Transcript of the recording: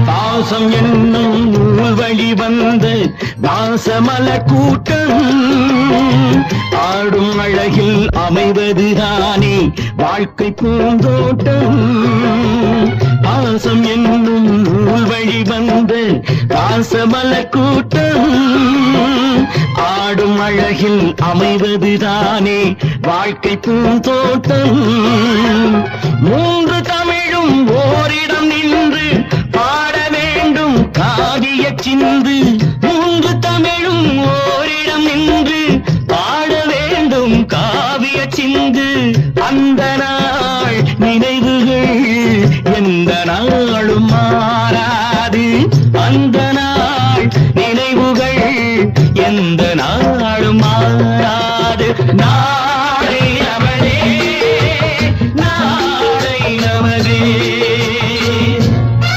பாசம் என்னும் நூல் வழி வந்த வாசமலர் கூட்டம் ஆடும் அழகில் அமைவதுதானே வாழ்க்கை பூந்தோட்டம். பாசம் என்னும் நூல் வழி வந்த வாசமலர் கூட்டம் ஆடும் அழகில் அமைவதுதானே வாழ்க்கை பூந்தோட்டம். மூன்று தமிழும் ஓரிடம் நின்று பாட வேண்டும் காவிய சிந்து